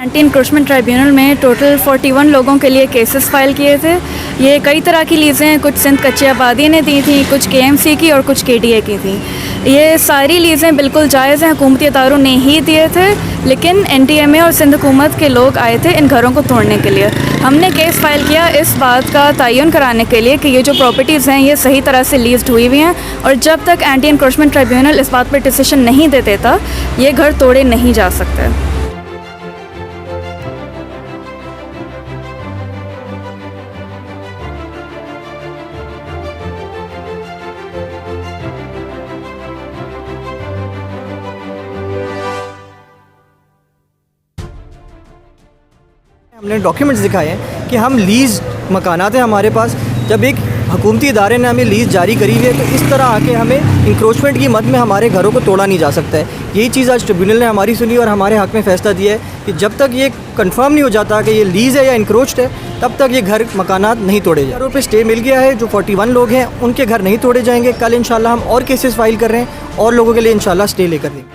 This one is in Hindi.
एंटी इंक्रोचमेंट ट्राइब्यूनल में टोटल 41 लोगों के लिए केसेस फाइल किए थे। ये कई तरह की लीज़ें हैं, कुछ सिंध कच्ची आबादी ने दी थी, कुछ KMC की और कुछ KDA की थी। ये सारी लीज़ें बिल्कुल जायज़ हैं, हुकूमती इदारों ने ही दिए थे, लेकिन NTMA और सिंध हुकूमत के लोग आए थे इन घरों को तोड़ने के लिए। हमने केस फाइल किया इस बात का तयन कराने के लिए कि ये जो प्रॉपर्टीज़ हैं ये सही तरह से लीज़ड हुई हुई हैं, और जब तक एंटी इंक्रोचमेंट ट्राइब्यूनल इस बात पर डिसीजन नहीं दे देता ये घर तोड़े नहीं जा सकते। हमने डॉक्यूमेंट्स दिखाए हैं कि हम लीज़ मकानात हैं हमारे पास, जब एक हुकूमती इदारे ने हमें लीज़ जारी करी है तो इस तरह आके हमें इंक्रोचमेंट की मद में हमारे घरों को तोड़ा नहीं जा सकता है। यही चीज़ आज ट्रिब्यूनल ने हमारी सुनी और हमारे हक़ में फ़ैसला दिया है कि जब तक ये कंफर्म नहीं हो जाता कि ये लीज़ है या इंक्रोच्ड है, तब तक ये घर मकानात नहीं तोड़े जाए। घरों पे स्टे मिल गया है, जो 41 लोग हैं उनके घर नहीं तोड़े जाएंगे। कल इंशाल्लाह हम और केसेस फाइल कर रहे हैं और लोगों के लिए इंशाल्लाह स्टे लेकर देंगे।